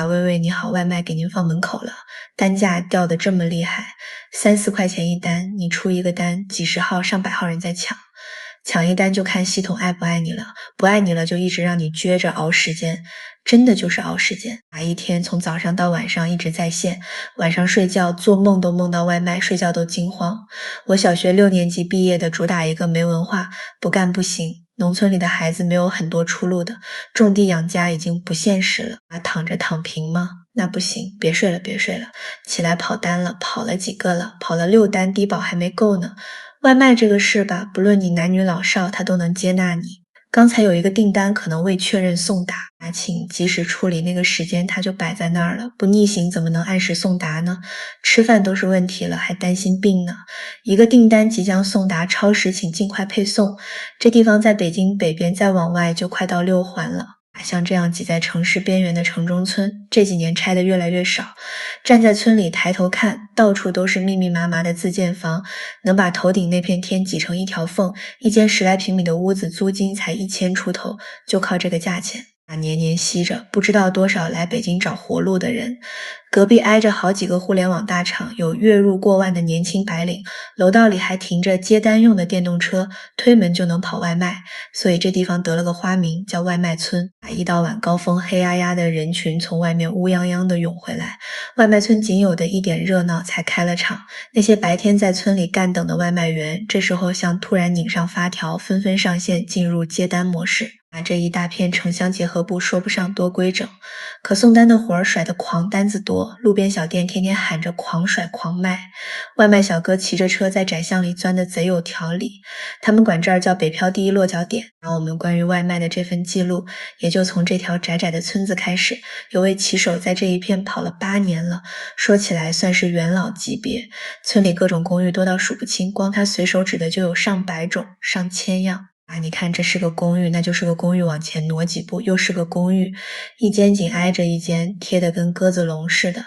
微微你好，外卖给您放门口了，单价掉得这么厉害，3、4块钱一单，你出一个单，几十号、上百号人在抢，抢一单就看系统爱不爱你了，不爱你了就一直让你撅着熬时间，真的就是熬时间，一天从早上到晚上一直在线，晚上睡觉做梦都梦到外卖，睡觉都惊慌。我小学6年级毕业的，主打一个没文化，不干不行。农村里的孩子没有很多出路的，种地养家已经不现实了，躺着躺平吗？那不行，别睡了，别睡了，起来跑单了，跑了几个了，跑了6单，低保还没够呢。外卖这个事吧，不论你男女老少，他都能接纳你。刚才有一个订单可能未确认送达，请及时处理，那个时间它就摆在那儿了，不逆行怎么能按时送达呢？吃饭都是问题了，还担心病呢。一个订单即将送达，超时请尽快配送。这地方在北京北边，再往外就快到6环了。像这样挤在城市边缘的城中村，这几年拆的越来越少。站在村里抬头看，到处都是密密麻麻的自建房，能把头顶那片天挤成一条缝，一间10来平米的屋子租金才1000出头，就靠这个价钱。年年吸着不知道多少来北京找活路的人，隔壁挨着好几个互联网大厂，有月入过万的年轻白领，楼道里还停着接单用的电动车，推门就能跑外卖，所以这地方得了个花名叫外卖村。一到晚高峰，黑压压的人群从外面乌泱泱的涌回来，外卖村仅有的一点热闹才开了场。那些白天在村里干等的外卖员，这时候像突然拧上发条，纷纷上线进入接单模式。这一大片城乡结合部说不上多规整，可送单的活儿甩得狂，单子多，路边小店天天喊着狂甩狂卖，外卖小哥骑着车在窄巷里钻得贼有条理，他们管这儿叫北漂第一落脚点。我们关于外卖的这份记录，也就从这条窄窄的村子开始。有位骑手在这一片跑了8年了，说起来算是元老级别，村里各种公寓多到数不清，光他随手指的就有上百种、上千样。你看这是个公寓，那就是个公寓，往前挪几步又是个公寓，一间紧挨着一间，贴得跟鸽子笼似的。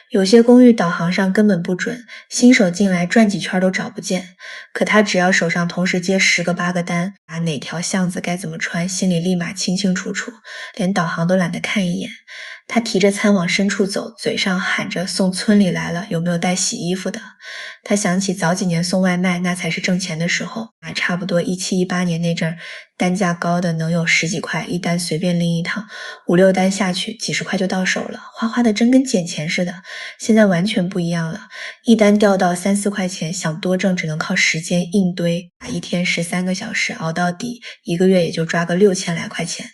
有些公寓导航上根本不准，新手进来转几圈都找不见，可他只要手上同时接10个8个单，哪条巷子该怎么穿，心里立马清清楚楚，连导航都懒得看一眼。他提着餐往深处走，嘴上喊着送村里来了，有没有带洗衣服的？他想起早几年送外卖，那才是挣钱的时候，差不多17、18年那阵儿，单价高的能有10几块，一单随便拎一趟，5、6单下去，几十块就到手了，哗哗的真跟捡钱似的。现在完全不一样了，一单掉到3、4块钱，想多挣只能靠时间硬堆，一天13个小时熬到底，一个月也就抓个6000来块钱。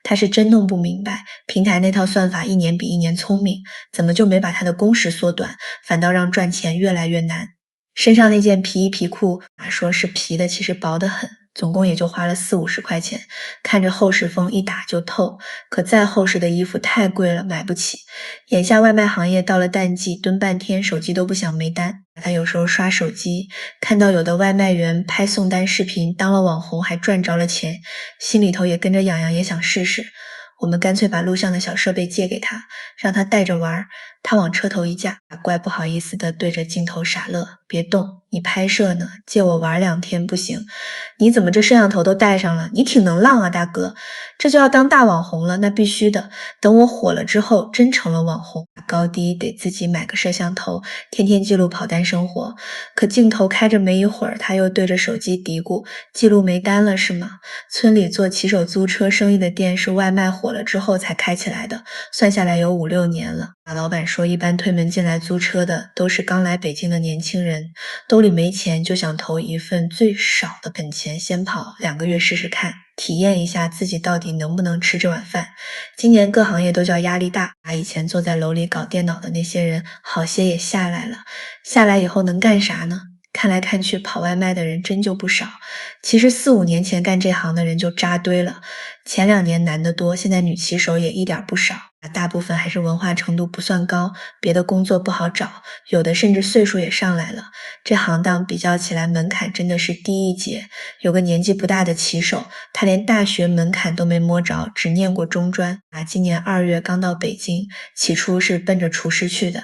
他是真弄不明白，平台那套算法一年比一年聪明，怎么就没把他的工时缩短，反倒让赚钱越来越难。身上那件皮衣皮裤，说是皮的，其实薄得很，总共也就花了40、50块钱，看着厚实风一打就透，可再厚实的衣服太贵了，买不起。眼下外卖行业到了淡季，蹲半天手机都不想没单。他有时候刷手机，看到有的外卖员拍送单视频，当了网红还赚着了钱，心里头也跟着痒痒，也想试试。我们干脆把录像的小设备借给他，让他带着玩，他往车头一架，怪不好意思的对着镜头傻乐，别动，你拍摄呢，借我玩2天不行？你怎么这摄像头都带上了？你挺能浪啊，大哥，这就要当大网红了，那必须的，等我火了之后真成了网红，高低得自己买个摄像头，天天记录跑单生活。可镜头开着没一会儿，他又对着手机嘀咕，记录没单了是吗？村里做骑手租车生意的店是外卖火了之后才开起来的，算下来有5、6年了。老板说一般推门进来租车的都是刚来北京的年轻人，兜里没钱就想投一份最少的本钱，先跑2个月试试看，体验一下自己到底能不能吃这碗饭。今年各行业都叫压力大，以前坐在楼里搞电脑的那些人好些也下来了，下来以后能干啥呢？看来看去跑外卖的人真就不少，其实4、5年前干这行的人就扎堆了，前2年男的多，现在女骑手也一点不少，大部分还是文化程度不算高，别的工作不好找，有的甚至岁数也上来了。这行当比较起来门槛真的是低一截，有个年纪不大的骑手，他连大学门槛都没摸着，只念过中专，今年2月刚到北京，起初是奔着厨师去的，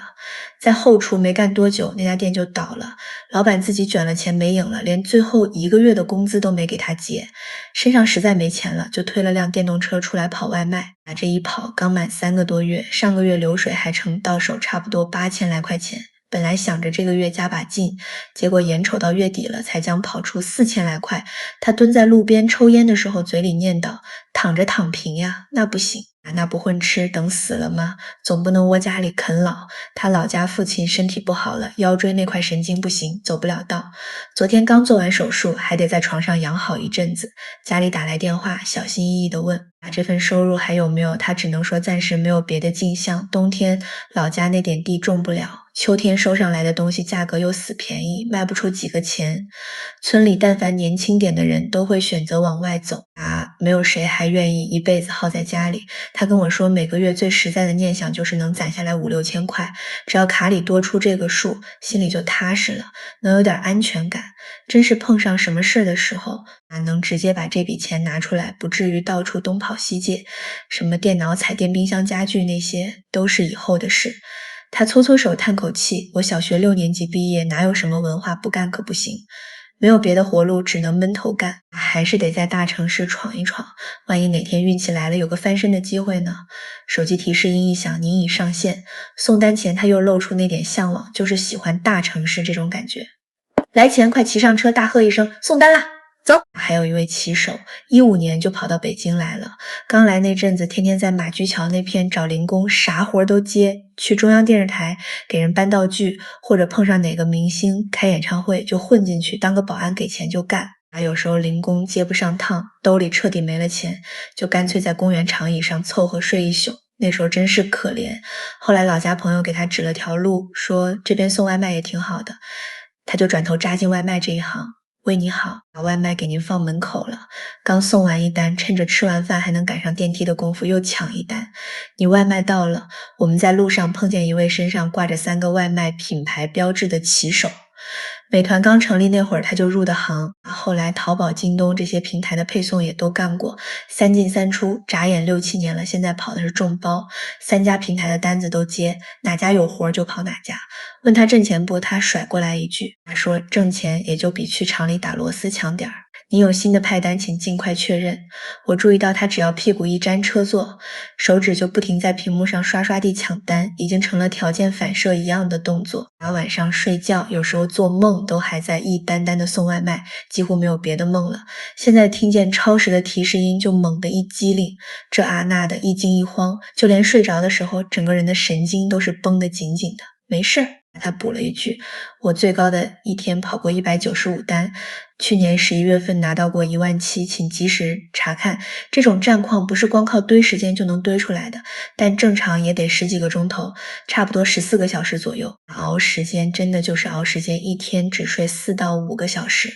在后厨没干多久，那家店就倒了，老板自己卷了钱没影了，连最后1个月的工资都没给他结，身上实在没钱了，就推了辆电动车出来跑外卖。这一跑刚满3个多月，上个月流水还成到手差不多8000来块钱。本来想着这个月加把劲，结果眼瞅到月底了，才将跑出4000来块。他蹲在路边抽烟的时候，嘴里念叨：躺着躺平呀，那不行。那不混吃等死了吗？总不能窝家里啃老。他老家父亲身体不好了，腰椎那块神经不行，走不了道。昨天刚做完手术，还得在床上养好一阵子。家里打来电话，小心翼翼地问这份收入还有没有。他只能说暂时没有别的进项，冬天老家那点地种不了，秋天收上来的东西价格又死便宜，卖不出几个钱。村里但凡年轻点的人都会选择往外走没有谁还愿意一辈子耗在家里。他跟我说每个月最实在的念想就是能攒下来5、6千块，只要卡里多出这个数，心里就踏实了，能有点安全感。真是碰上什么事的时候能直接把这笔钱拿出来，不至于到处东跑西借。什么电脑、彩电、冰箱、家具那些都是以后的事。他搓搓手叹口气，我小学6年级毕业，哪有什么文化，不干可不行。没有别的活路，只能闷头干，还是得在大城市闯一闯。万一哪天运气来了，有个翻身的机会呢？手机提示音一响，您已上线。送单前他又露出那点向往，就是喜欢大城市这种感觉。来前快骑上车，大喝一声：送单啦！走！还有一位骑手，15年就跑到北京来了。刚来那阵子，天天在马驹桥那片找零工，啥活都接。去中央电视台给人搬道具，或者碰上哪个明星开演唱会，就混进去当个保安，给钱就干。有时候零工接不上趟，兜里彻底没了钱，就干脆在公园长椅上凑合睡一宿。那时候真是可怜。后来老家朋友给他指了条路，说这边送外卖也挺好的，他就转头扎进外卖这一行。喂你好，把外卖给您放门口了。刚送完一单，趁着吃完饭还能赶上电梯的功夫又抢一单。你外卖到了，我们在路上碰见一位身上挂着3个外卖品牌标志的骑手。美团刚成立那会儿他就入的行，后来淘宝、京东这些平台的配送也都干过，3进3出，眨眼6、7年了，现在跑的是众包，3家平台的单子都接，哪家有活就跑哪家。问他挣钱不，他甩过来一句，他说挣钱也就比去厂里打螺丝强点儿。你有新的派单请尽快确认。我注意到他只要屁股一沾车座，手指就不停在屏幕上刷刷地抢单，已经成了条件反射一样的动作。晚上睡觉，有时候做梦都还在一单单的送外卖，几乎没有别的梦了。现在听见超时的提示音就猛地一激灵，这那的一惊一慌，就连睡着的时候整个人的神经都是绷得紧紧的。没事，他补了一句，我最高的一天跑过195单，去年11月份拿到过17000，请及时查看。这种战况不是光靠堆时间就能堆出来的，但正常也得10几个钟头，差不多14个小时左右。熬时间真的就是熬时间，一天只睡4到5个小时。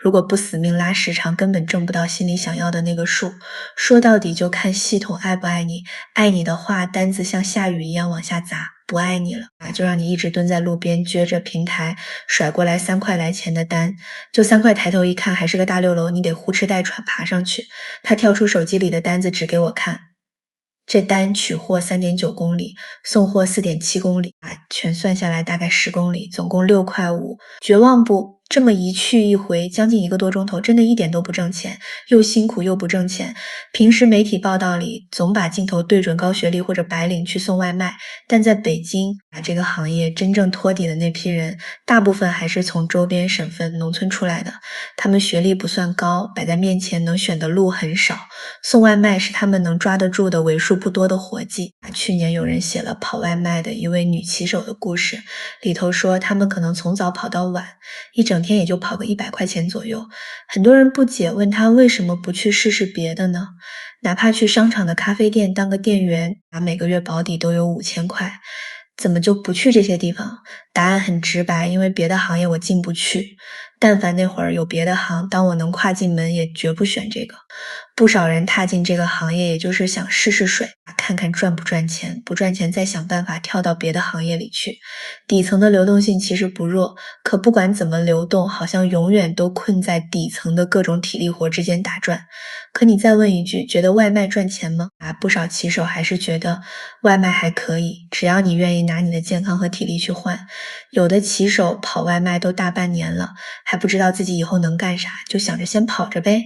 如果不死命拉时长，根本挣不到心里想要的那个数。说到底就看系统爱不爱你，爱你的话，单子像下雨一样往下砸。不爱你了就让你一直蹲在路边撅着平台甩过来3块来钱的单，就3块抬头一看还是个大6楼，你得呼哧带喘爬上去。他跳出手机里的单子指给我看，这单取货3.9公里，送货4.7公里全算下来大概10公里，总共6块5。绝望不？这么一去一回将近1个多钟头，真的一点都不挣钱，又辛苦又不挣钱。平时媒体报道里总把镜头对准高学历或者白领去送外卖，但在北京这个行业真正托底的那批人，大部分还是从周边省份农村出来的，他们学历不算高，摆在面前能选的路很少，送外卖是他们能抓得住的为数不多的活计。去年有人写了跑外卖的一位女骑手的故事，里头说他们可能从早跑到晚，一整天也就跑个100块钱左右。很多人不解，问他为什么不去试试别的呢？哪怕去商场的咖啡店当个店员，每个月保底都有5000块，怎么就不去这些地方？答案很直白，因为别的行业我进不去。但凡那会儿有别的行，当我能跨进门，也绝不选这个。不少人踏进这个行业，也就是想试试水，看看赚不赚钱，不赚钱再想办法跳到别的行业里去。底层的流动性其实不弱，可不管怎么流动，好像永远都困在底层的各种体力活之间打转。可你再问一句，觉得外卖赚钱吗？不少骑手还是觉得外卖还可以，只要你愿意拿你的健康和体力去换。有的骑手跑外卖都大半年了，还不知道自己以后能干啥，就想着先跑着呗。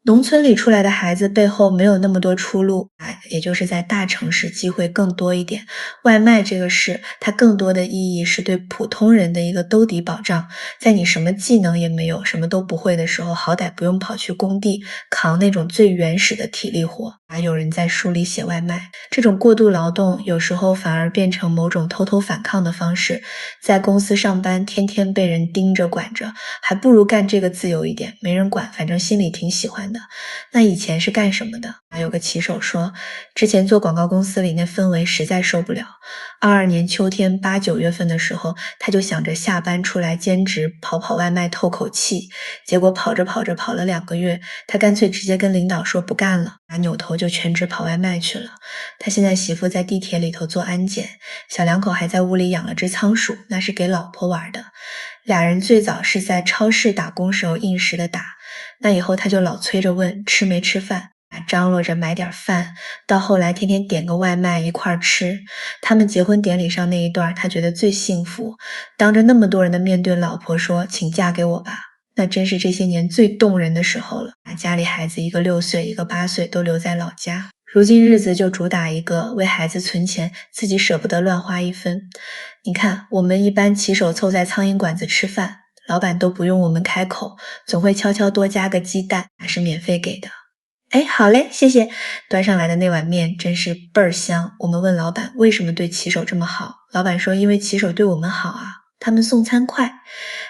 农村里出来的孩子背后没有那么多出路，也就是在大城市机会更多一点。外卖这个事，它更多的意义是对普通人的一个兜底保障，在你什么技能也没有、什么都不会的时候，好歹不用跑去工地扛那种最原始的体力活。还有人在书里写外卖，这种过度劳动有时候反而变成某种偷偷反抗的方式。在公司上班，天天被人盯着管着，还不如干这个自由一点，没人管，反正心里挺喜欢的。那以前是干什么的？还有个骑手说，之前做广告公司里那氛围实在受不了。22年秋天8、9月份的时候，他就想着下班出来兼职跑外卖透口气，结果跑着跑着跑了2个月，他干脆直接跟领导说不干了，扭头就全职跑外卖去了。他现在媳妇在地铁里头做安检，小两口还在屋里养了只仓鼠，那是给老婆玩的。俩人最早是在超市打工时候应时的打，那以后他就老催着问吃没吃饭，张罗着买点饭，到后来天天点个外卖一块吃。他们结婚典礼上那一段，他觉得最幸福，当着那么多人的面对老婆说请嫁给我吧，那真是这些年最动人的时候了。家里孩子一个6岁一个8岁都留在老家，如今日子就主打一个为孩子存钱，自己舍不得乱花一分。你看，我们一般骑手凑在苍蝇馆子吃饭，老板都不用我们开口，总会悄悄多加个鸡蛋，还是免费给的。哎，好嘞，谢谢。端上来的那碗面真是倍儿香。我们问老板为什么对骑手这么好，老板说因为骑手对我们好啊，他们送餐快，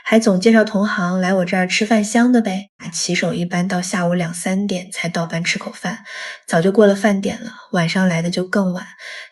还总介绍同行来我这儿吃饭香的呗。骑手一般到下午2、3点才到班吃口饭，早就过了饭点了，晚上来的就更晚，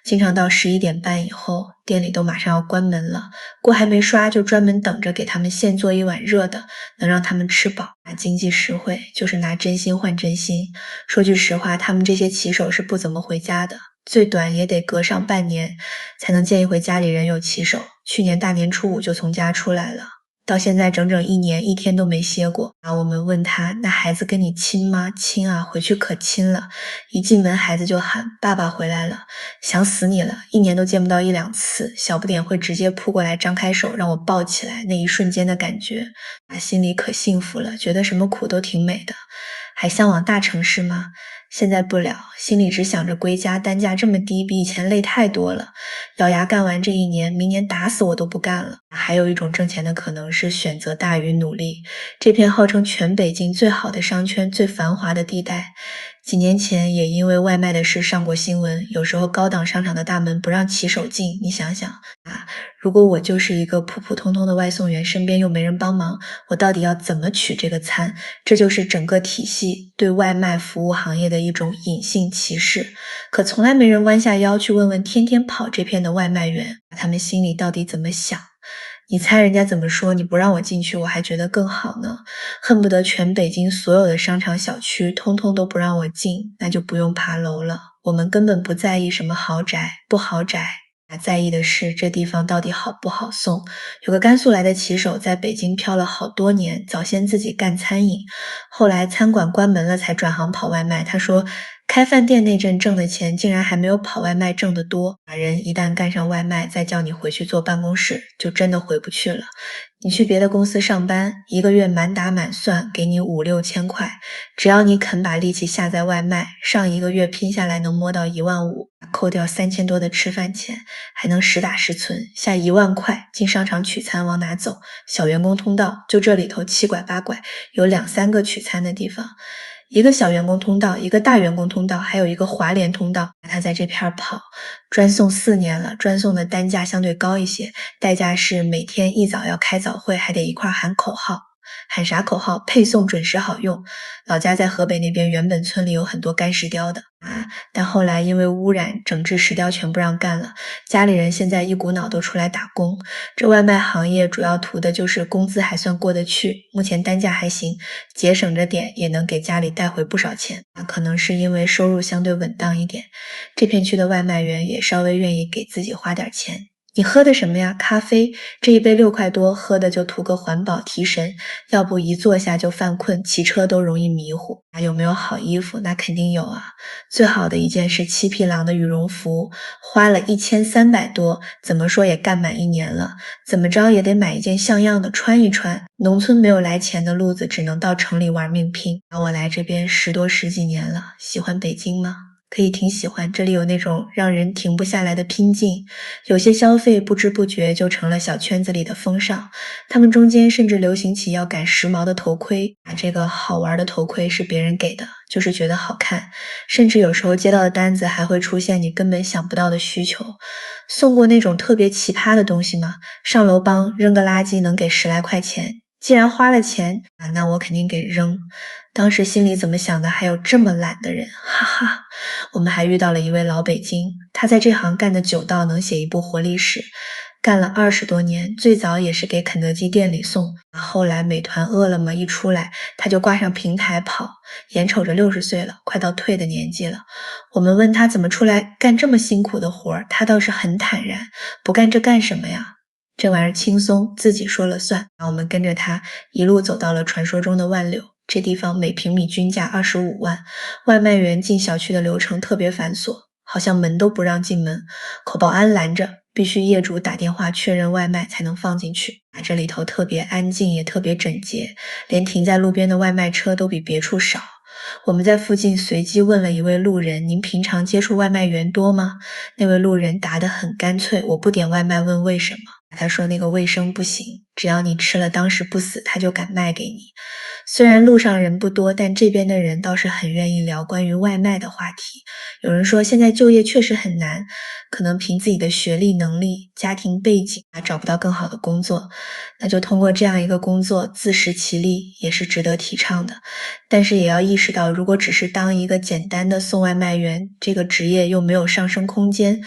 经常到11点半以后，店里都马上要关门了，锅还没刷就专门等着给他们现做一碗热的，能让他们吃饱。经济实惠，就是拿真心换真心。说句实话，他们这些骑手是不怎么回家的，最短也得隔上半年才能见一回家里人有骑手。去年大年初5就从家出来了，到现在整整1年，一天都没歇过。我们问他，那孩子跟你亲吗？亲啊，回去可亲了。一进门孩子就喊爸爸回来了，想死你了，1年都见不到1、2次，小不点会直接扑过来张开手让我抱起来，那一瞬间的感觉，心里可幸福了，觉得什么苦都挺美的。还向往大城市吗？现在不了，心里只想着归家，单价这么低，比以前累太多了。咬牙干完这1年，明年打死我都不干了。还有一种挣钱的可能是选择大于努力。这片号称全北京最好的商圈、最繁华的地带，几年前也因为外卖的事上过新闻。有时候高档商场的大门不让骑手进，你想想如果我就是一个普普通通的外送员，身边又没人帮忙，我到底要怎么取这个餐？这就是整个体系对外卖服务行业的一种隐性歧视。可从来没人弯下腰去问问天天跑这片的外卖员，他们心里到底怎么想。你猜人家怎么说？你不让我进去，我还觉得更好呢。恨不得全北京所有的商场小区通通都不让我进，那就不用爬楼了。我们根本不在意什么豪宅不豪宅，在意的是这地方到底好不好送。有个甘肃来的骑手在北京漂了好多年，早先自己干餐饮，后来餐馆关门了才转行跑外卖。他说开饭店那阵挣的钱竟然还没有跑外卖挣得多。人一旦干上外卖，再叫你回去坐办公室，就真的回不去了。你去别的公司上班，1个月满打满算给你5、6千块，只要你肯把力气下在外卖，上1个月拼下来能摸到1万5，扣掉3000多的吃饭钱，还能实打实存下1万块。进商场取餐往哪走？小员工通道，就这里头7拐8拐，有2、3个取餐的地方。一个小员工通道，一个大员工通道，还有一个华联通道。他在这片跑，专送4年了，专送的单价相对高一些，代价是每天一早要开早会，还得一块喊口号。喊啥口号？配送准时好用。老家在河北那边，原本村里有很多干石雕的但后来因为污染整治石雕全部让干了，家里人现在一股脑都出来打工。这外卖行业主要图的就是工资还算过得去，目前单价还行，节省着点也能给家里带回不少钱可能是因为收入相对稳当一点，这片区的外卖员也稍微愿意给自己花点钱。你喝的什么呀？咖啡，这一杯6块多，喝的就图个环保提神，要不一坐下就犯困，骑车都容易迷糊。有没有好衣服？那肯定有啊。最好的一件是七匹狼的羽绒服，花了1300多，怎么说也干满1年了，怎么着也得买一件像样的穿一穿。农村没有来钱的路子，只能到城里玩命拼。我来这边十几年了，喜欢北京吗？可以挺喜欢，这里有那种让人停不下来的拼劲，有些消费不知不觉就成了小圈子里的风尚，他们中间甚至流行起要赶时髦的头盔，这个好玩的头盔是别人给的，就是觉得好看，甚至有时候接到的单子还会出现你根本想不到的需求。送过那种特别奇葩的东西吗？上楼帮扔个垃圾能给10来块钱，既然花了钱那我肯定给扔。当时心里怎么想的，还有这么懒的人，哈哈。我们还遇到了一位老北京，他在这行干的久到能写一部活历史，干了20多年，最早也是给肯德基店里送，后来美团饿了么一出来，他就挂上平台跑，眼瞅着60岁了，快到退的年纪了。我们问他怎么出来干这么辛苦的活，他倒是很坦然，不干这干什么呀？这玩意儿轻松，自己说了算。我们跟着他一路走到了传说中的万柳，这地方每平米均价25万，外卖员进小区的流程特别繁琐，好像门都不让进门，口保安拦着，必须业主打电话确认外卖才能放进去。这里头特别安静，也特别整洁，连停在路边的外卖车都比别处少。我们在附近随机问了一位路人，您平常接触外卖员多吗？那位路人答得很干脆，我不点外卖问为什么。他说那个卫生不行，只要你吃了当时不死，他就敢卖给你。虽然路上人不多，但这边的人倒是很愿意聊关于外卖的话题。有人说现在就业确实很难，可能凭自己的学历能力、家庭背景找不到更好的工作，那就通过这样一个工作自食其力也是值得提倡的。但是也要意识到，如果只是当一个简单的送外卖员，这个职业又没有上升空间，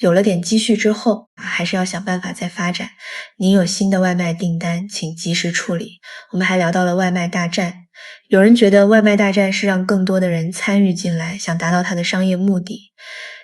有了点积蓄之后，还是要想办法再发展。您有新的外卖订单，请及时处理。我们还聊到了外卖大战，有人觉得外卖大战是让更多的人参与进来，想达到它的商业目的。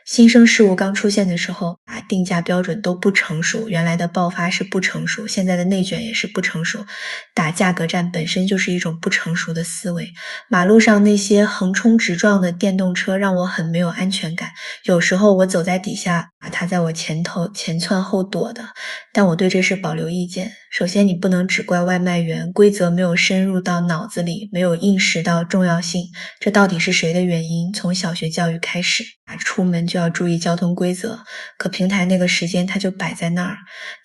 新生事物刚出现的时候，定价标准都不成熟，原来的爆发是不成熟，现在的内卷也是不成熟，打价格战本身就是一种不成熟的思维。马路上那些横冲直撞的电动车让我很没有安全感，有时候我走在底下，他在我前头前窜后躲的，但我对这事保留意见。首先你不能只怪外卖员，规则没有深入到脑子里，没有意识到重要性，这到底是谁的原因？从小学教育开始，出门就要注意交通规则，可平台那个时间它就摆在那儿，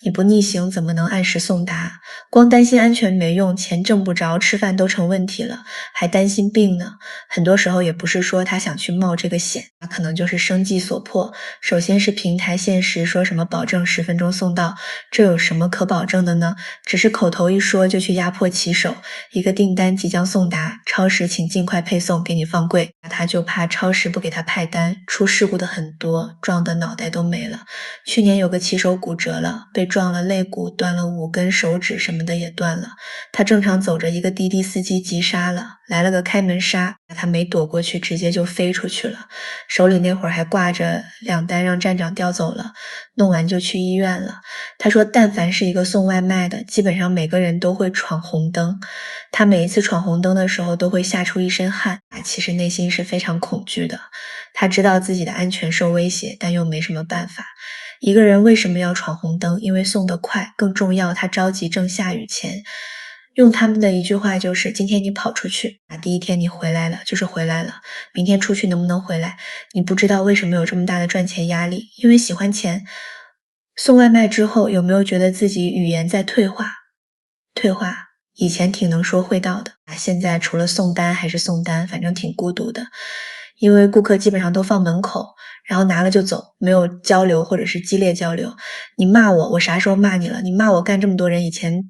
你不逆行怎么能按时送达？光担心安全没用，钱挣不着，吃饭都成问题了，还担心病呢。很多时候也不是说他想去冒这个险，可能就是生计所迫。首先是平台限时说什么保证10分钟送到，这有什么可保证的呢？只是口头一说就去压迫骑手，一个订单即将送达，超时请尽快配送给你放柜，他就怕超时不给他派单，出事故的很多，撞的脑袋都没了。去年有个骑手骨折了，被撞了肋骨断了5根手指，什么的也断了。他正常走着，一个滴滴司机急刹了，来了个开门刹，他没躲过去，直接就飞出去了。手里那会儿还挂着2单让站长调走了，弄完就去医院了。他说但凡是一个送外卖的，基本上每个人都会闯红灯。他每一次闯红灯的时候都会吓出一身汗，其实内心是非常恐惧的。他知道自己的安全受威胁，但又没什么办法。一个人为什么要闯红灯？因为送得快，更重要，他着急挣下雨钱。用他们的一句话就是，今天你跑出去，第一天你回来了就是回来了，明天出去能不能回来？你不知道为什么有这么大的赚钱压力，因为喜欢钱。送外卖之后，有没有觉得自己语言在退化？退化，以前挺能说会道的，现在除了送单还是送单，反正挺孤独的。因为顾客基本上都放门口，然后拿了就走，没有交流或者是激烈交流。你骂我，我啥时候骂你了？你骂我干这么多人，以前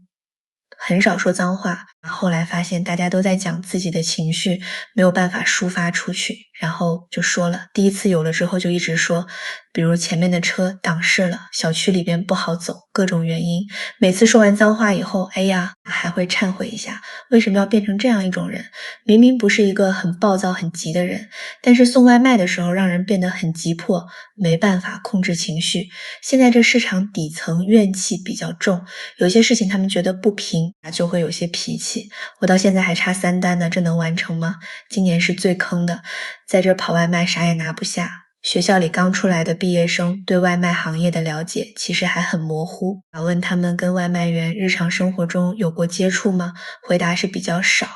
很少说脏话，后来发现大家都在讲自己的情绪，没有办法抒发出去，然后就说了。第一次有了之后就一直说，比如前面的车挡事了，小区里边不好走，各种原因。每次说完脏话以后，哎呀，还会忏悔一下，为什么要变成这样一种人？明明不是一个很暴躁、很急的人，但是送外卖的时候让人变得很急迫，没办法控制情绪。现在这市场底层怨气比较重，有些事情他们觉得不平，就会有些脾气。我到现在还差3单呢，这能完成吗？今年是最坑的，在这跑外卖啥也拿不下。学校里刚出来的毕业生对外卖行业的了解其实还很模糊，问他们跟外卖员日常生活中有过接触吗？回答是比较少，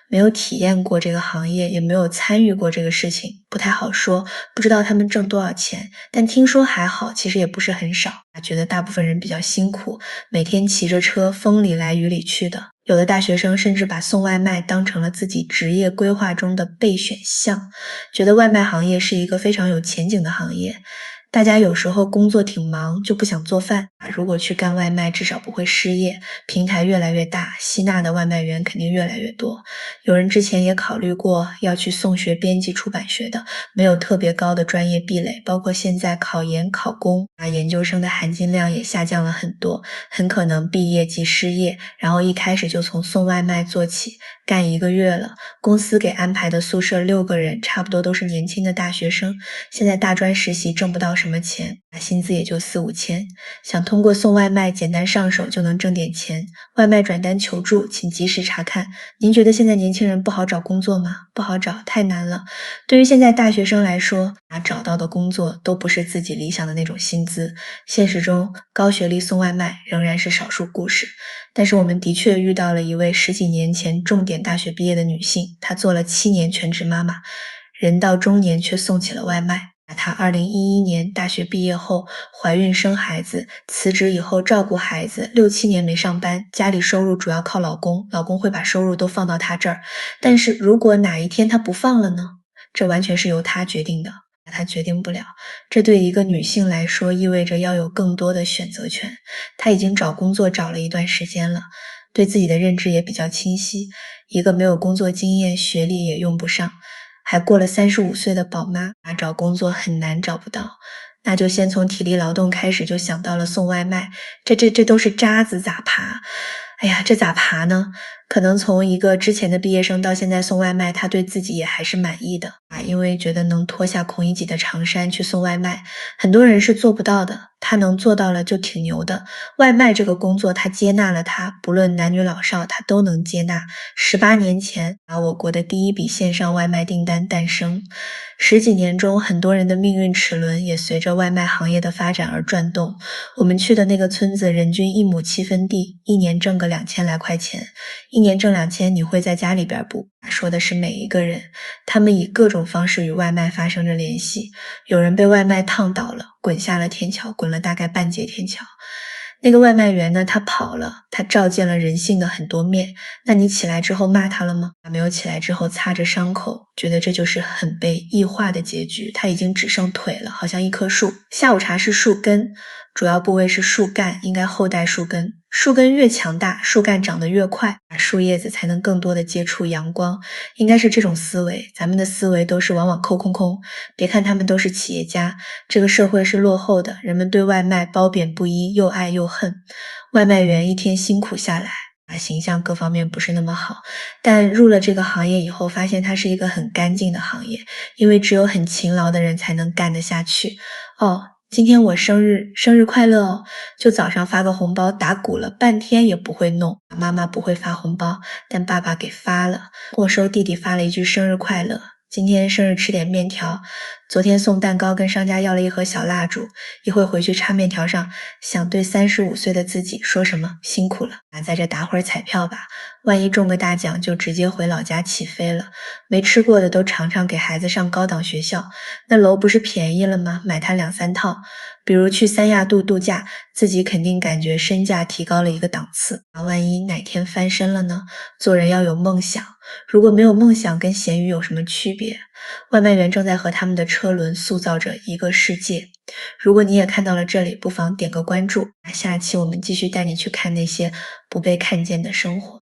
没有体验过这个行业，也没有参与过这个事情，不太好说，不知道他们挣多少钱，但听说还好，其实也不是很少。觉得大部分人比较辛苦，每天骑着车风里来雨里去的。有的大学生甚至把送外卖当成了自己职业规划中的备选项，觉得外卖行业是一个非常有前景的行业。大家有时候工作挺忙，就不想做饭，如果去干外卖，至少不会失业。平台越来越大，吸纳的外卖员肯定越来越多。有人之前也考虑过要去送学编辑出版学的，没有特别高的专业壁垒，包括现在考研考公研究生的含金量也下降了很多，很可能毕业即失业，然后一开始就从送外卖做起，干1个月了，公司给安排的宿舍6个人，差不多都是年轻的大学生，现在大专实习挣不到什么钱，薪资也就4、5千，想通过送外卖简单上手就能挣点钱。外卖转单求助，请及时查看。您觉得现在年轻人不好找工作吗？不好找，太难了。对于现在大学生来说，找到的工作都不是自己理想的那种薪资。现实中，高学历送外卖仍然是少数故事。但是我们的确遇到了一位10几年前重点大学毕业的女性，她做了7年全职妈妈，人到中年却送起了外卖。她2011年大学毕业后怀孕生孩子，辞职以后照顾孩子，6、7年没上班，家里收入主要靠老公，老公会把收入都放到她这儿。但是如果哪一天他不放了呢？这完全是由她决定的，她决定不了。这对一个女性来说意味着要有更多的选择权。她已经找工作找了一段时间了，对自己的认知也比较清晰，一个没有工作经验，学历也用不上，还过了35岁的宝妈，找工作很难找不到。那就先从体力劳动开始，就想到了送外卖，这都是渣子咋爬？哎呀，这咋爬呢？可能从一个之前的毕业生到现在送外卖，他对自己也还是满意的因为觉得能脱下孔乙己的长衫去送外卖，很多人是做不到的，他能做到了就挺牛的。外卖这个工作他接纳了他，不论男女老少他都能接纳。18年前我国的第一笔线上外卖订单诞生，10几年中很多人的命运齿轮也随着外卖行业的发展而转动。我们去的那个村子人均1亩7分地，一年挣个2000来块钱，一年挣2000，你会在家里边不？说的是每一个人，他们以各种方式与外卖发生着联系。有人被外卖烫倒了，滚下了天桥，滚了大概半截天桥。那个外卖员呢，他跑了，他照见了人性的很多面。那你起来之后骂他了吗？没有起来之后擦着伤口，觉得这就是很被异化的结局。他已经只剩腿了，好像一棵树。下午茶是树根，主要部位是树干，应该后代树根。树根越强大，树干长得越快，树叶子才能更多的接触阳光，应该是这种思维。咱们的思维都是往往扣空空，别看他们都是企业家，这个社会是落后的，人们对外卖褒贬不一，又爱又恨。外卖员一天辛苦下来，形象各方面不是那么好，但入了这个行业以后，发现它是一个很干净的行业，因为只有很勤劳的人才能干得下去。今天我生日快乐哦！就早上发个红包，打鼓了半天也不会弄。妈妈不会发红包，但爸爸给发了。没收弟弟发了一句生日快乐。今天生日吃点面条，昨天送蛋糕跟商家要了一盒小蜡烛，一会回去插面条上，想对35岁的自己说什么？辛苦了，在这打会儿彩票吧，万一中个大奖就直接回老家起飞了。没吃过的都尝尝给孩子上高档学校，那楼不是便宜了吗？买它2、3套。比如去三亚度假，自己肯定感觉身价提高了一个档次。万一哪天翻身了呢？做人要有梦想，如果没有梦想，跟咸鱼有什么区别？外卖员正在和他们的车轮塑造着一个世界。如果你也看到了这里，不妨点个关注。下期我们继续带你去看那些不被看见的生活。